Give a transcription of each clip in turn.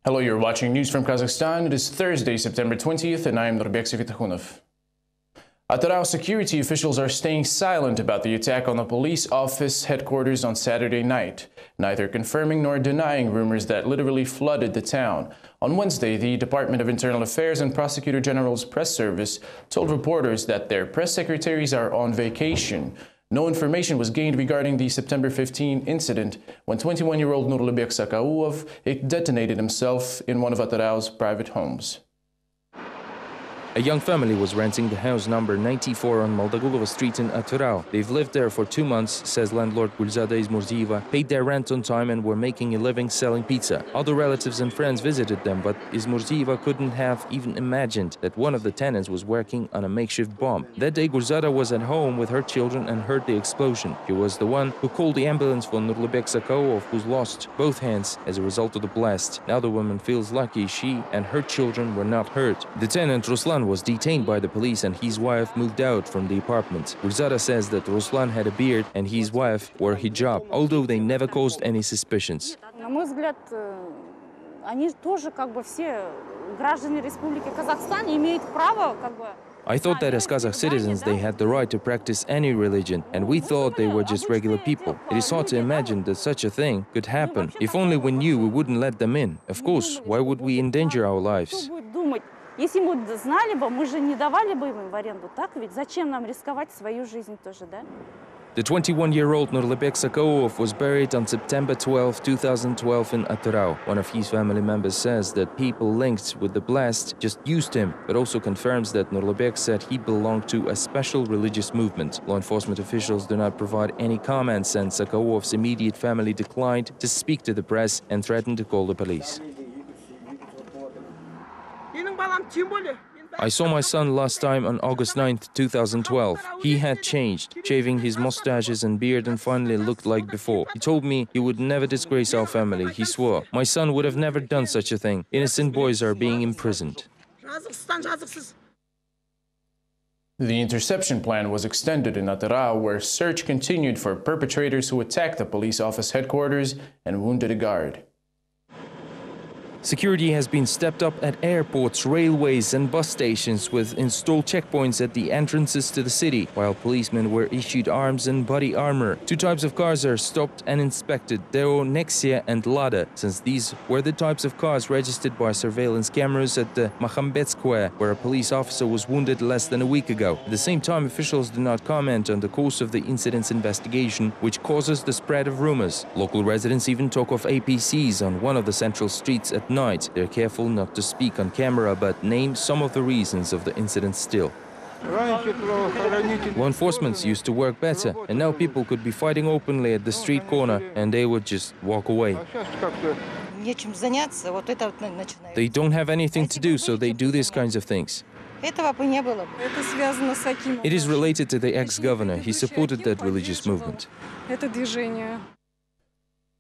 Hello, you're watching news from Kazakhstan. It is Thursday, September 20th, and I am Nurbek Sevitakhunov. Atyrau security officials are staying silent about the attack on the police office headquarters on Saturday night, neither confirming nor denying rumors that literally flooded the town. On Wednesday, the Department of Internal Affairs and Prosecutor General's press service told reporters that their press secretaries are on vacation. No information was gained regarding the September 15 incident when 21-year-old Nurlubek Sakaulov detonated himself in one of Atyrau's private homes. A young family was renting the house number 94 on Moldagulova Street in Atyrau. They've lived there for 2 months, says landlord Gulzada Izmurzieva, paid their rent on time and were making a living selling pizza. Other relatives and friends visited them, but Izmurzieva couldn't have even imagined that one of the tenants was working on a makeshift bomb. That day, Gulzada was at home with her children and heard the explosion. She was the one who called the ambulance for Nurlubek Sakaulov, who's lost both hands as a result of the blast. Now the woman feels lucky she and her children were not hurt. The tenant, Ruslan, was detained by the police and his wife moved out from the apartment. Gulzada says that Ruslan had a beard and his wife wore hijab, although they never caused any suspicions. На мой взгляд, они тоже как бы все граждане Республики Казахстан имеют право как бы. I thought that as Kazakh citizens they had the right to practice any religion, and we thought they were just regular people. It is hard to imagine that such a thing could happen. If only we knew, we wouldn't let them in. Of course, why would we endanger our lives? Если мы знали бы, мы же не давали бы им в аренду, так ведь? Зачем нам рисковать свою жизнь тоже, да? The 21-year-old Nurlubek Sakaulov was buried on September 12, 2012 in Atyrau. One of his family members says that people linked with the blast just used him, but also confirms that Nurlubek said he belonged to a special religious movement. Law enforcement officials do not provide any comments, and Sakaulov's immediate family declined to speak to the press and threatened to call the police. I saw my son last time on August 9, 2012. He had changed, shaving his mustaches and beard and finally looked like before. He told me he would never disgrace our family, he swore. My son would have never done such a thing. Innocent boys are being imprisoned. The interception plan was extended in Atyrau, where search continued for perpetrators who attacked the police office headquarters and wounded a guard. Security has been stepped up at airports, railways and bus stations with installed checkpoints at the entrances to the city, while policemen were issued arms and body armor. 2 types of cars are stopped and inspected, Deo, Nexia and Lada, since these were the types of cars registered by surveillance cameras at the Makhambet Square, where a police officer was wounded less than a week ago. At the same time, officials do not comment on the course of the incident's investigation, which causes the spread of rumors. Local residents even talk of APCs on one of the central streets at night. They're careful not to speak on camera, but name some of the reasons of the incident still. Law enforcement used to work better, and now people could be fighting openly at the street corner and they would just walk away. They don't have anything to do, so they do these kinds of things. It is related to the ex-governor. He supported that religious movement.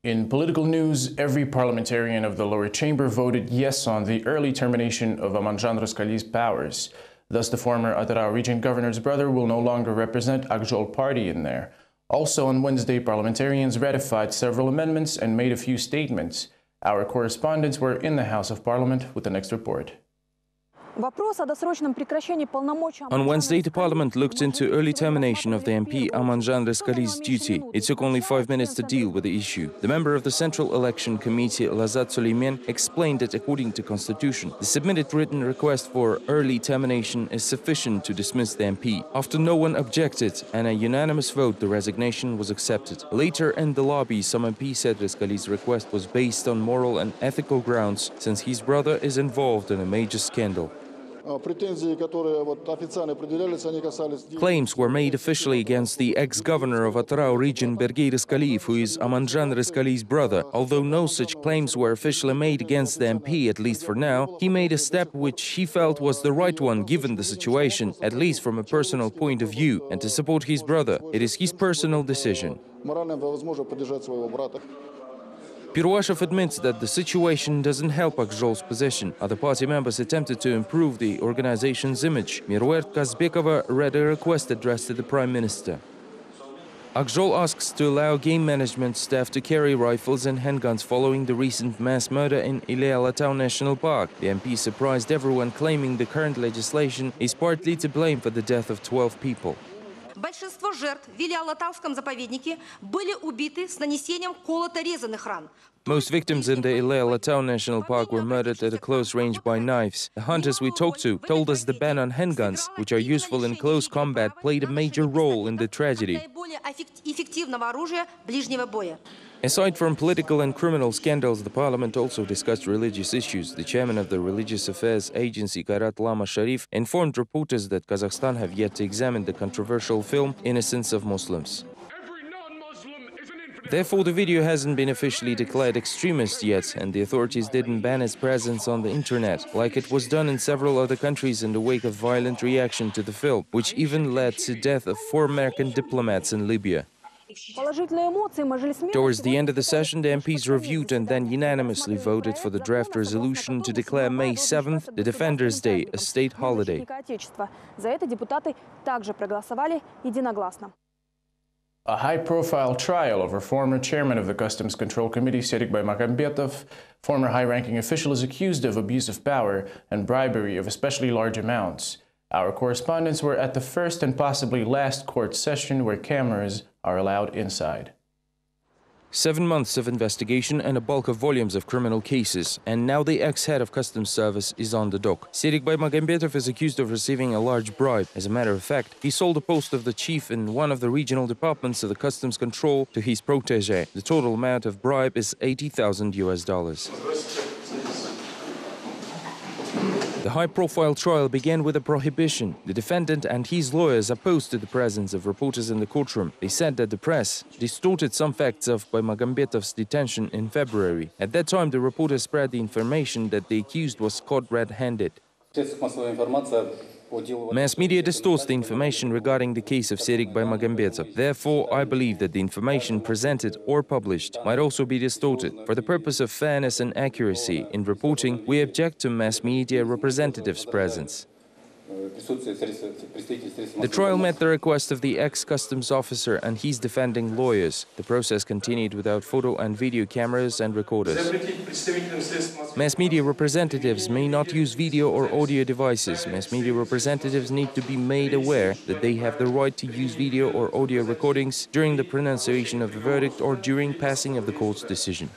In political news, every parliamentarian of the lower chamber voted yes on the early termination of Amanjan Ruskali's powers. Thus, the former Atyrau region governor's brother will no longer represent Akjol party in there. Also on Wednesday, parliamentarians ratified several amendments and made a few statements. Our correspondents were in the House of Parliament with the next report. On Wednesday, the parliament looked into early termination of the MP Amanjan Ruskali's duty. It took only 5 minutes to deal with the issue. The member of the Central Election Committee, Lazat Suleiman, explained that according to Constitution, the submitted written request for early termination is sufficient to dismiss the MP. After no one objected and a unanimous vote, the resignation was accepted. Later in the lobby, some MP said Ruskali's request was based on moral and ethical grounds, since his brother is involved in a major scandal. Claims were made officially against the ex-governor of Atyrau region, Bergey Ruskaliyev, who is Amanjan Ruskali's brother. Although no such claims were officially made against the MP, at least for now, he made a step which he felt was the right one given the situation, at least from a personal point of view, and to support his brother. It is his personal decision. Piruashov admits that the situation doesn't help Akjol's position. Other party members attempted to improve the organization's image. Miruert Kazbekova read a request addressed to the Prime Minister. Akjol asks to allow game management staff to carry rifles and handguns following the recent mass murder in Ile-Alatau National Park. The MP surprised everyone, claiming the current legislation is partly to blame for the death of 12 people. Большинство жертв в Ile-Alatauском заповеднике были убиты с нанесением колото-резаных ран. Most victims in the Ile-Alatau National Park were murdered at a close range by knives. The hunters we talked to told us the ban on handguns, which are useful in close combat, played a major role in the tragedy. Aside from political and criminal scandals, the parliament also discussed religious issues. The chairman of the Religious Affairs Agency, Kairat Lama Sharif, informed reporters that Kazakhstan have yet to examine the controversial film Innocence of Muslims. Therefore, the video hasn't been officially declared extremist yet, and the authorities didn't ban its presence on the internet, like it was done in several other countries in the wake of violent reaction to the film, which even led to the death of 4 American diplomats in Libya. Towards the end of the session, the MPs reviewed and then unanimously voted for the draft resolution to declare May 7th, the Defenders' Day, a state holiday. A high-profile trial over former chairman of the Customs Control Committee, Serik Baymagambetov, former high-ranking official, is accused of abuse of power and bribery of especially large amounts. Our correspondents were at the first and possibly last court session where cameras are allowed inside. 7 months of investigation and a bulk of volumes of criminal cases, and now the ex-head of Customs Service is on the dock. Serik Baymagambetov is accused of receiving a large bribe. As a matter of fact, he sold the post of the chief in one of the regional departments of the Customs Control to his protege. The total amount of bribe is $80,000. The high-profile trial began with a prohibition. The defendant and his lawyers opposed to the presence of reporters in the courtroom. They said that the press distorted some facts of Baymagambetov's detention in February. At that time, the reporters spread the information that the accused was caught red-handed. Mass media distorts the information regarding the case of Serik Baymagambetov. Therefore, I believe that the information presented or published might also be distorted. For the purpose of fairness and accuracy in reporting, we object to mass media representatives' presence. The trial met the request of the ex-customs officer and his defending lawyers. The process continued without photo and video cameras and recorders. Mass media representatives may not use video or audio devices. Mass media representatives need to be made aware that they have the right to use video or audio recordings during the pronunciation of the verdict or during passing of the court's decision.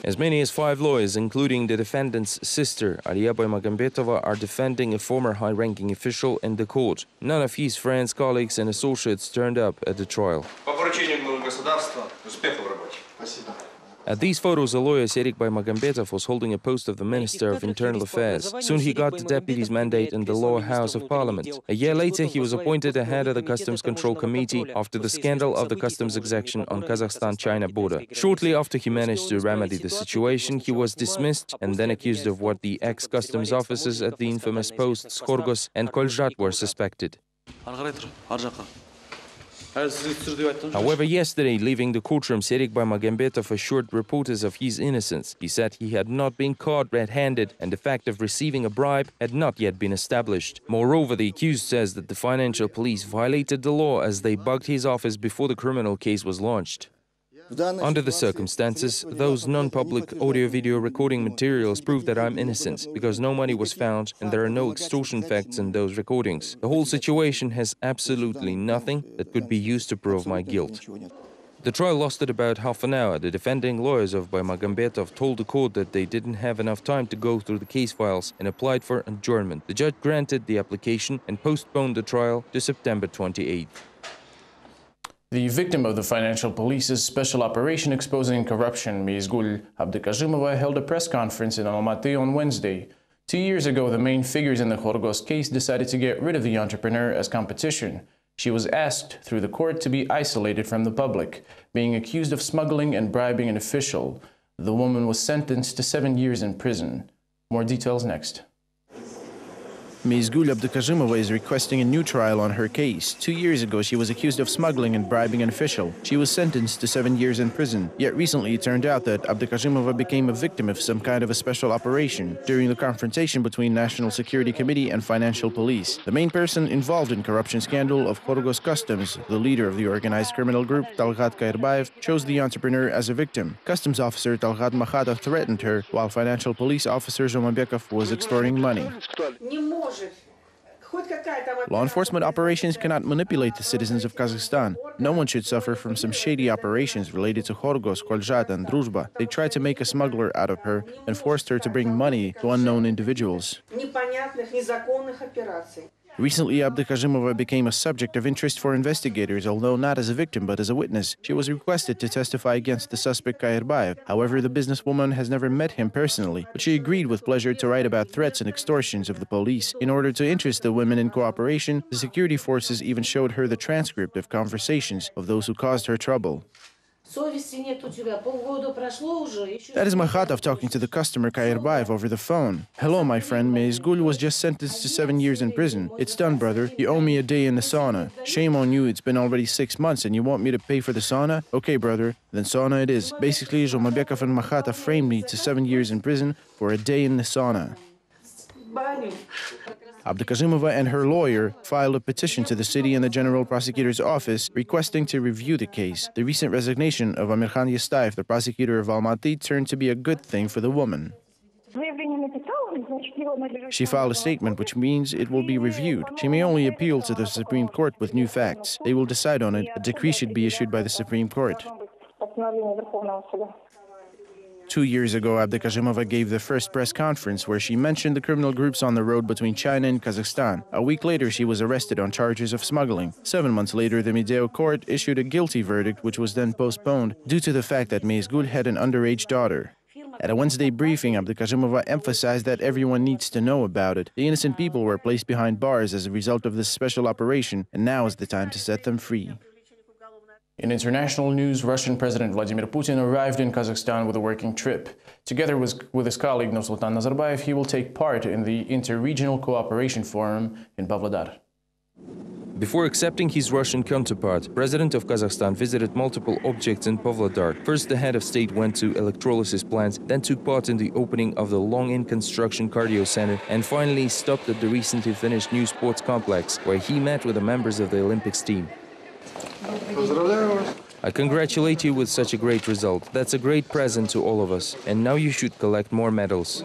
As many as 5 lawyers, including the defendant's sister, Aliya Baymagambetova, are defending a former high-ranking official in the court. None of his friends, colleagues and associates turned up at the trial. At these photos, a lawyer, Serik Baymagambetov, was holding a post of the Minister of Internal Affairs. Soon he got the deputy's mandate in the lower house of parliament. A year later, he was appointed the head of the Customs Control Committee after the scandal of the customs exaction on Kazakhstan-China border. Shortly after he managed to remedy the situation, he was dismissed and then accused of what the ex-customs officers at the infamous posts Khorgos and Kolzhat were suspected. However, yesterday, leaving the courtroom, Serik Baymagambetov assured reporters of his innocence. He said he had not been caught red-handed and the fact of receiving a bribe had not yet been established. Moreover, the accused says that the financial police violated the law as they bugged his office before the criminal case was launched. Under the circumstances, those non-public audio-video recording materials prove that I'm innocent, because no money was found and there are no extortion facts in those recordings. The whole situation has absolutely nothing that could be used to prove my guilt. The trial lasted about half an hour. The defending lawyers of Baymagambetov told the court that they didn't have enough time to go through the case files and applied for adjournment. The judge granted the application and postponed the trial to September 28th. The victim of the financial police's special operation exposing corruption, Ms. Gul Abdykazimova, held a press conference in Almaty on Wednesday. 2 years ago, the main figures in the Khorgos case decided to get rid of the entrepreneur as competition. She was asked through the court to be isolated from the public, being accused of smuggling and bribing an official. The woman was sentenced to 7 years in prison. More details next. Mezgul Abdukazimova is requesting a new trial on her case. 2 years ago, she was accused of smuggling and bribing an official. She was sentenced to 7 years in prison. Yet recently it turned out that Abdukazimova became a victim of some kind of a special operation during the confrontation between National Security Committee and financial police. The main person involved in corruption scandal of Khodrogos Customs, the leader of the organized criminal group, Talghat Kayrbayev, chose the entrepreneur as a victim. Customs officer Talghat Makhatov threatened her, while financial police officer Zhomabekov was extorting money. Law enforcement operations cannot manipulate the citizens of Kazakhstan. No one should suffer from some shady operations related to Khodrogos, Kolzhat, and Druzhba. They tried to make a smuggler out of her and forced her to bring money to unknown individuals. Recently, Abdukazimova became a subject of interest for investigators, although not as a victim but as a witness. She was requested to testify against the suspect Kayrbayev. However, the businesswoman has never met him personally, but she agreed with pleasure to write about threats and extortions of the police. In order to interest the women in cooperation, the security forces even showed her the transcript of conversations of those who caused her trouble. That is Makhatov talking to the customer Kayrbayev over the phone. Hello, my friend. Mezgul was just sentenced to 7 years in prison. It's done, brother. You owe me a day in the sauna. Shame on you. It's been already 6 months and you want me to pay for the sauna? Okay, brother. Then sauna it is. Basically, Zhomabekov and Makhatov framed me to 7 years in prison for a day in the sauna. Abdukazimova and her lawyer filed a petition to the city and the General Prosecutor's Office requesting to review the case. The recent resignation of Amirkhan Yestayev, the prosecutor of Almaty, turned to be a good thing for the woman. She filed a statement, which means it will be reviewed. She may only appeal to the Supreme Court with new facts. They will decide on it. A decree should be issued by the Supreme Court. 2 years ago, Abdukazimova gave the first press conference where she mentioned the criminal groups on the road between China and Kazakhstan. A week later, she was arrested on charges of smuggling. 7 months later, the Medeo court issued a guilty verdict, which was then postponed due to the fact that Mezgul had an underage daughter. At a Wednesday briefing, Abdukazimova emphasized that everyone needs to know about it. The innocent people were placed behind bars as a result of this special operation, and now is the time to set them free. In international news, Russian President Vladimir Putin arrived in Kazakhstan with a working trip. Together with his colleague Nursultan Nazarbayev, he will take part in the Inter-Regional Cooperation Forum in Pavlodar. Before accepting his Russian counterpart, President of Kazakhstan visited multiple objects in Pavlodar. First, the head of state went to electrolysis plants, then took part in the opening of the long-in-construction cardio center, and finally stopped at the recently finished new sports complex, where he met with the members of the Olympics team. I congratulate you with such a great result. That's a great present to all of us. And now you should collect more medals.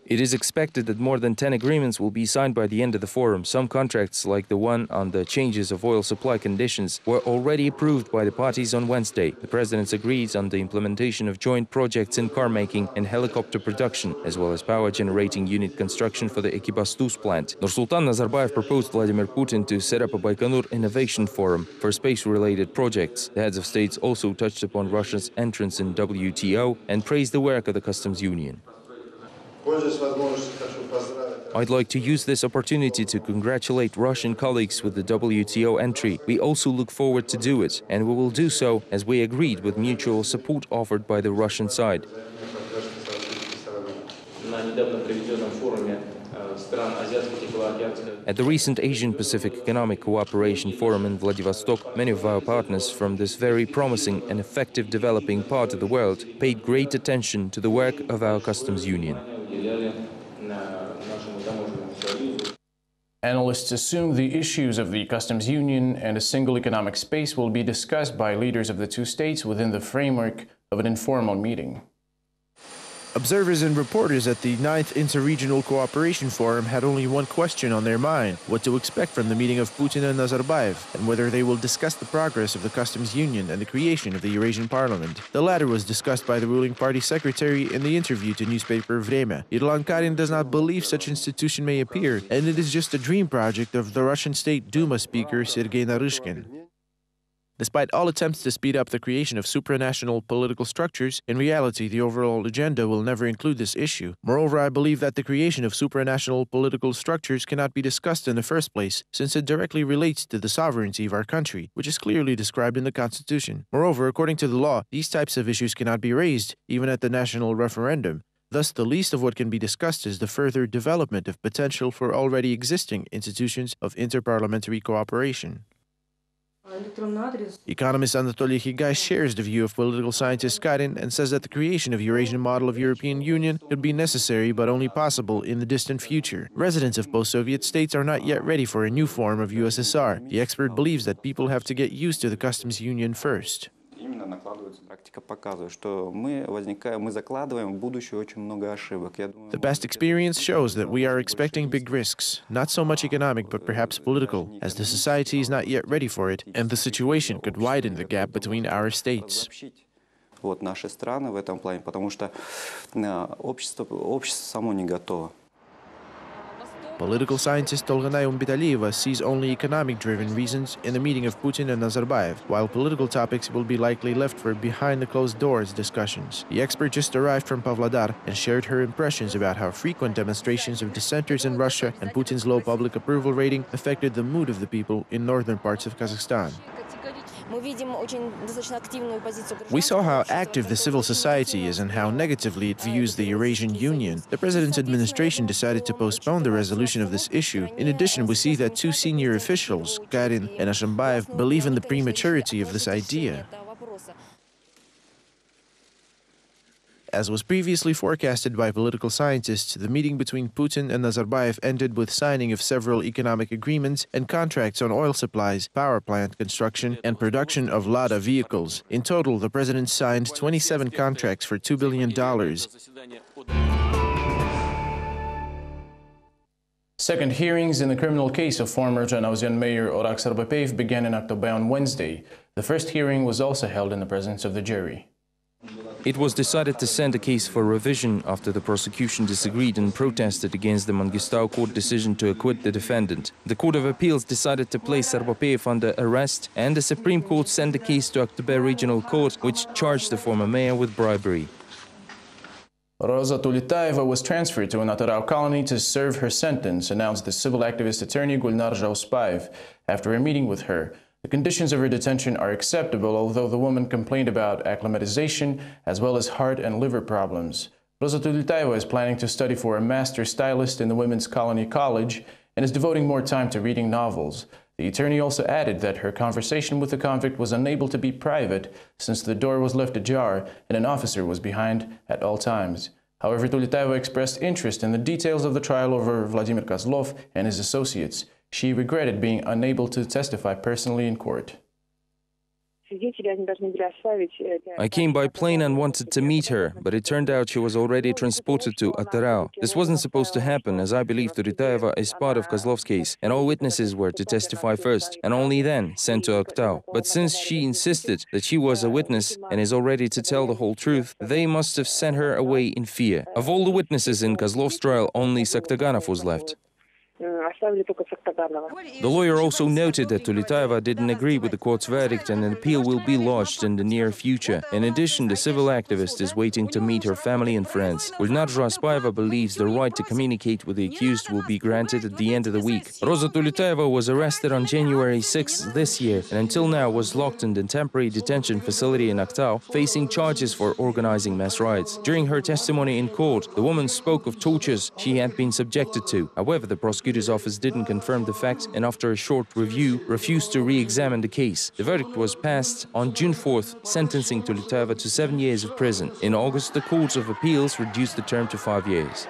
It is expected that more than 10 agreements will be signed by the end of the forum. Some contracts, like the one on the changes of oil supply conditions, were already approved by the parties on Wednesday. The presidents agreed on the implementation of joint projects in car making and helicopter production, as well as power generating unit construction for the Ekibastuz plant. Nursultan Nazarbayev proposed Vladimir Putin to set up a Baikonur Innovation Forum for space-related projects. The heads of states also touched upon Russia's entrance in WTO and praised the work of the customs union. I'd like to use this opportunity to congratulate Russian colleagues with the WTO entry. We also look forward to do it, and we will do so as we agreed with mutual support offered by the Russian side. At the recent Asian-Pacific Economic Cooperation Forum in Vladivostok, many of our partners from this very promising and effective developing part of the world paid great attention to the work of our customs union. Analysts assume the issues of the customs union and a single economic space will be discussed by leaders of the two states within the framework of an informal meeting. Observers and reporters at the 9th Inter-Regional Cooperation Forum had only one question on their mind: what to expect from the meeting of Putin and Nazarbayev, and whether they will discuss the progress of the customs union and the creation of the Eurasian Parliament. The latter was discussed by the ruling party secretary in the interview to newspaper Vremya. Irlan Karin does not believe such institution may appear, and it is just a dream project of the Russian State Duma speaker Sergei Naryshkin. Despite all attempts to speed up the creation of supranational political structures, in reality, the overall agenda will never include this issue. Moreover, I believe that the creation of supranational political structures cannot be discussed in the first place, since it directly relates to the sovereignty of our country, which is clearly described in the Constitution. Moreover, according to the law, these types of issues cannot be raised, even at the national referendum. Thus, the least of what can be discussed is the further development of potential for already existing institutions of interparliamentary cooperation. Economist Anatoly Higay shares the view of political scientist Karin and says that the creation of Eurasian model of European Union could be necessary but only possible in the distant future. Residents of post-Soviet states are not yet ready for a new form of USSR. The expert believes that people have to get used to the customs union first. The past experience shows that we are expecting big risks, not so much economic but perhaps political, as the society is not yet ready for it, and the situation could widen the gap between our states. Political scientist Tolganay Umbitalieva sees only economic-driven reasons in the meeting of Putin and Nazarbayev, while political topics will be likely left for behind-the-closed-doors discussions. The expert just arrived from Pavlodar and shared her impressions about how frequent demonstrations of dissenters in Russia and Putin's low public approval rating affected the mood of the people in northern parts of Kazakhstan. We saw how active the civil society is and how negatively it views the Eurasian Union. The president's administration decided to postpone the resolution of this issue. In addition, we see that two senior officials, Karin and Ashambayev, believe in the prematurity of this idea. As was previously forecasted by political scientists, the meeting between Putin and Nazarbayev ended with signing of several economic agreements and contracts on oil supplies, power plant construction, and production of Lada vehicles. In total, the president signed 27 contracts for $2 billion. Second hearings in the criminal case of former Janauzian Mayor Orak Sarbapev began in October on Wednesday. The first hearing was also held in the presence of the jury. It was decided to send a case for revision after the prosecution disagreed and protested against the Mangistau court decision to acquit the defendant. The Court of Appeals decided to place Sarbapev under arrest, and the Supreme Court sent the case to Aktobe Regional Court, which charged the former mayor with bribery. Roza Tulitaeva was transferred to an Atarau colony to serve her sentence, announced the civil activist attorney Gulnar Jauspaev after a meeting with her. The conditions of her detention are acceptable, although the woman complained about acclimatization as well as heart and liver problems. Roza Tulitaeva is planning to study for a master stylist in the Women's Colony College and is devoting more time to reading novels. The attorney also added that her conversation with the convict was unable to be private since the door was left ajar and an officer was behind at all times. However, Tulitaeva expressed interest in the details of the trial over Vladimir Kozlov and his associates. She regretted being unable to testify personally in court. I came by plane and wanted to meet her, but it turned out she was already transported to Atarau. This wasn't supposed to happen, as I believe Tulitaeva is part of Kozlov's case, and all witnesses were to testify first, and only then sent to Aktau. But since she insisted that she was a witness and is already to tell the whole truth, they must have sent her away in fear. Of all the witnesses in Kozlov's trial, only Saktaganov was left. The lawyer also noted that Tulitaeva didn't agree with the court's verdict and an appeal will be lodged in the near future. In addition, the civil activist is waiting to meet her family and friends. Gulnar Jauspaeva believes the right to communicate with the accused will be granted at the end of the week. Roza Tulitaeva was arrested on January 6 this year and until now was locked in the temporary detention facility in Aktau, facing charges for organizing mass riots. During her testimony in court, the woman spoke of tortures she had been subjected to. However, the prosecutor's office didn't confirm the facts and after a short review refused to re-examine the case. The verdict was passed on June 4th, sentencing Tulitaeva to 7 years of prison. In August, the Court of Appeals reduced the term to 5 years.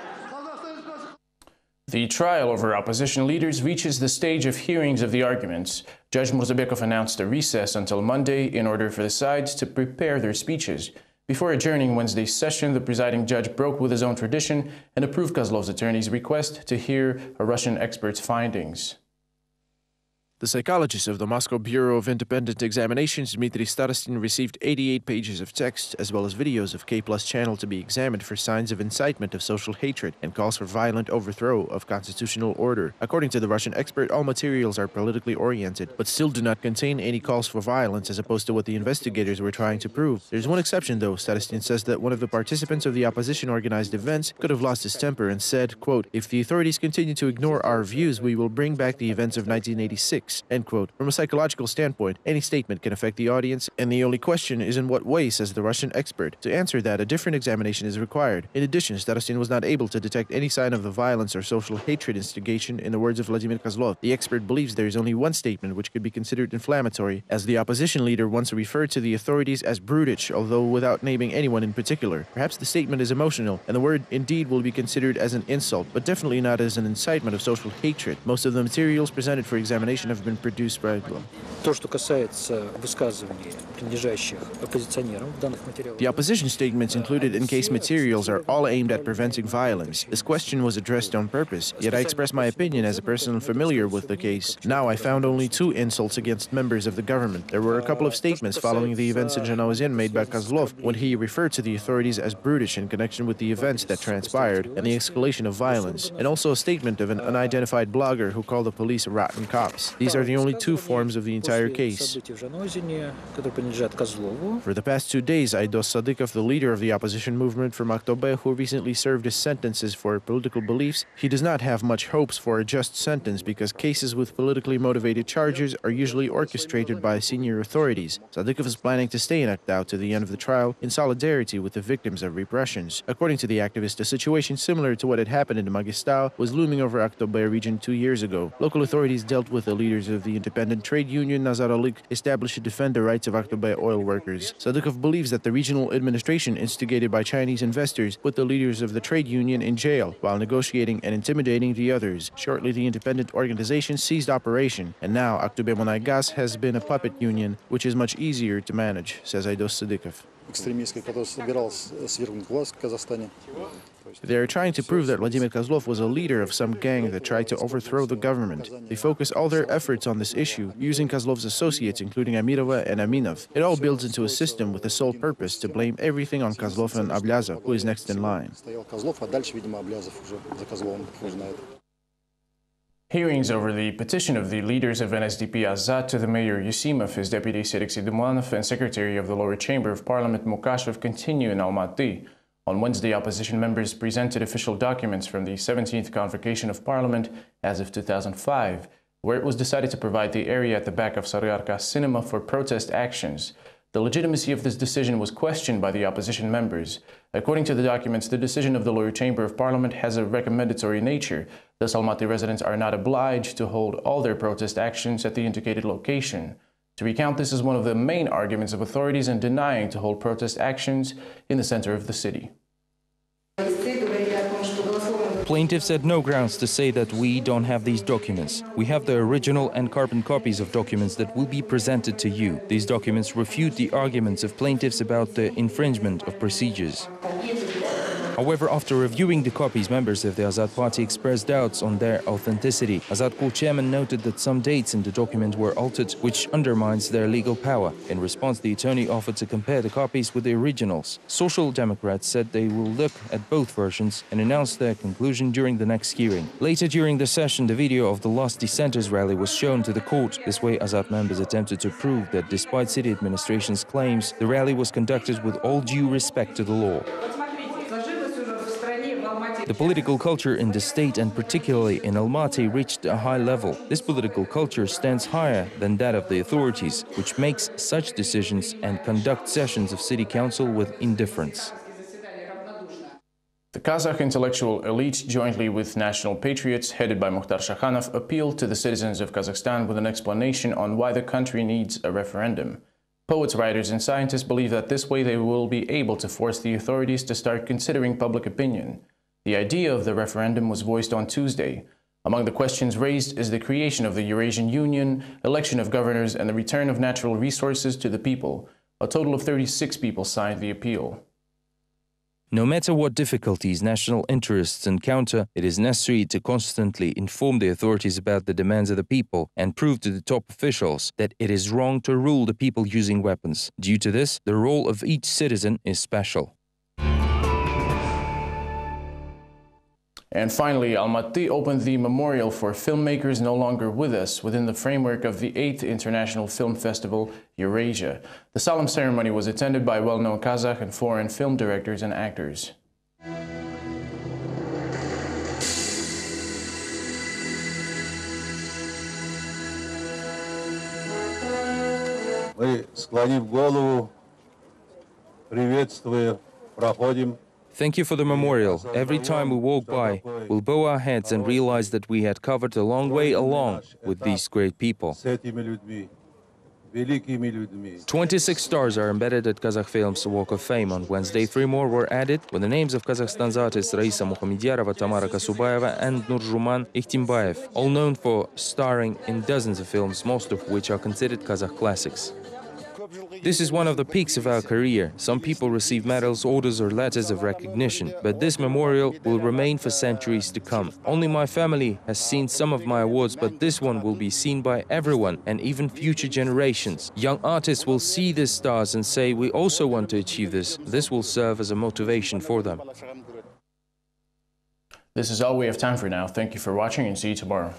The trial over opposition leaders reaches the stage of hearings of the arguments. Judge Murzabekov announced a recess until Monday in order for the sides to prepare their speeches. Before adjourning Wednesday's session, the presiding judge broke with his own tradition and approved Kozlov's attorney's request to hear a Russian expert's findings. The psychologist of the Moscow Bureau of Independent Examinations, Dmitry Starostin, received 88 pages of text as well as videos of K+ channel to be examined for signs of incitement of social hatred and calls for violent overthrow of constitutional order. According to the Russian expert, all materials are politically oriented, but still do not contain any calls for violence as opposed to what the investigators were trying to prove. There's one exception, though. Starostin says that one of the participants of the opposition-organized events could have lost his temper and said, quote, "If the authorities continue to ignore our views, we will bring back the events of 1986. remarks, end quote. From a psychological standpoint, any statement can affect the audience, and the only question is in what way, says the Russian expert. To answer that, a different examination is required. In addition, Starostin was not able to detect any sign of the violence or social hatred instigation in the words of Vladimir Kozlov. The expert believes there is only one statement which could be considered inflammatory, as the opposition leader once referred to the authorities as brutish, although without naming anyone in particular. Perhaps the statement is emotional, and the word indeed will be considered as an insult, but definitely not as an incitement of social hatred. Most of the materials presented for examination have been produced by То, что касается высказываний, принадлежащих оппозиционерам в данных материалах. The opposition statements included in case materials are all aimed at preventing violence. This question was addressed on purpose, yet I express my opinion as a person familiar with the case. Now I found only 2 insults against members of the government. There were a couple of statements following the events in Zhanaozen made by Kozlov when he referred to the authorities as brutish in connection with the events that transpired and the escalation of violence, and also a statement of an unidentified blogger who called the police rotten cops. These are the only 2 forms of the entire case. For the past 2 days, Aidos Sadikov, the leader of the opposition movement from Aktobe, who recently served his sentences for political beliefs, he does not have much hopes for a just sentence because cases with politically motivated charges are usually orchestrated by senior authorities. Sadikov is planning to stay in Aktau to the end of the trial in solidarity with the victims of repressions. According to the activist, a situation similar to what had happened in Magistau was looming over Aktobe region 2 years ago. Local authorities dealt with the leaders of the independent trade union Nazaralik, established to defend the rights of Aktobe oil workers. Sadikov believes that the regional administration, instigated by Chinese investors, put the leaders of the trade union in jail while negotiating and intimidating the others. Shortly, the independent organization ceased operation, and now Aktobe Monaigas has been a puppet union, which is much easier to manage, says Aidos Sadikov. They are trying to prove that Vladimir Kozlov was a leader of some gang that tried to overthrow the government. They focus all their efforts on this issue, using Kozlov's associates, including Amirova and Aminov. It all builds into a system with the sole purpose to blame everything on Kozlov and Ablazov, who is next in line. Hearings over the petition of the leaders of NSDP Azad to the mayor Yusimov, his deputy Serexi Dumanov, and secretary of the lower chamber of parliament Mukashov continue in Almaty. On Wednesday, opposition members presented official documents from the 17th Convocation of Parliament as of 2005, where it was decided to provide the area at the back of Sargarka Cinema for protest actions. The legitimacy of this decision was questioned by the opposition members. According to the documents, the decision of the lower chamber of parliament has a recommendatory nature. Thus, Almaty residents are not obliged to hold all their protest actions at the indicated location. To recount, this is one of the main arguments of authorities in denying to hold protest actions in the center of the city. Plaintiffs had no grounds to say that we don't have these documents. We have the original and carbon copies of documents that will be presented to you. These documents refute the arguments of plaintiffs about the infringement of procedures. However, after reviewing the copies, members of the Azad party expressed doubts on their authenticity. Azad co-chairman noted that some dates in the document were altered, which undermines their legal power. In response, the attorney offered to compare the copies with the originals. Social Democrats said they will look at both versions and announced their conclusion during the next hearing. Later during the session, the video of the Lost Dissenters rally was shown to the court. This way, Azad members attempted to prove that despite city administration's claims, the rally was conducted with all due respect to the law. The political culture in the state, and particularly in Almaty, reached a high level. This political culture stands higher than that of the authorities, which makes such decisions and conduct sessions of city council with indifference. The Kazakh intellectual elite, jointly with national patriots headed by Mukhtar Shakhanov, appealed to the citizens of Kazakhstan with an explanation on why the country needs a referendum. Poets, writers, and scientists believe that this way they will be able to force the authorities to start considering public opinion. The idea of the referendum was voiced on Tuesday. Among the questions raised is the creation of the Eurasian Union, election of governors, and the return of natural resources to the people. A total of 36 people signed the appeal. No matter what difficulties national interests encounter, it is necessary to constantly inform the authorities about the demands of the people and prove to the top officials that it is wrong to rule the people using weapons. Due to this, the role of each citizen is special. And finally, Almaty opened the memorial for filmmakers no longer with us within the framework of the 8th International Film Festival, Eurasia. The solemn ceremony was attended by well-known Kazakh and foreign film directors and actors. Мы, склонив голову, приветствуя, проходим. Thank you for the memorial. Every time we walk by, we'll bow our heads and realize that we had covered a long way along with these great people. С этими людьми, великими людьми. 26 stars are embedded at Kazakh Film's Walk of Fame. On Wednesday, 3 more were added with the names of Kazakhstan's artists Raisa Muhammedyarova, Tamara Kasubayeva and Nurjuman Ikhtimbayev, all known for starring in dozens of films, most of which are considered Kazakh classics. This is one of the peaks of our career. Some people receive medals, orders or letters of recognition, but this memorial will remain for centuries to come. Only my family has seen some of my awards, but this one will be seen by everyone and even future generations. Young artists will see these stars and say, we also want to achieve this. This will serve as a motivation for them. This is all we have time for now. Thank you for watching and see you tomorrow.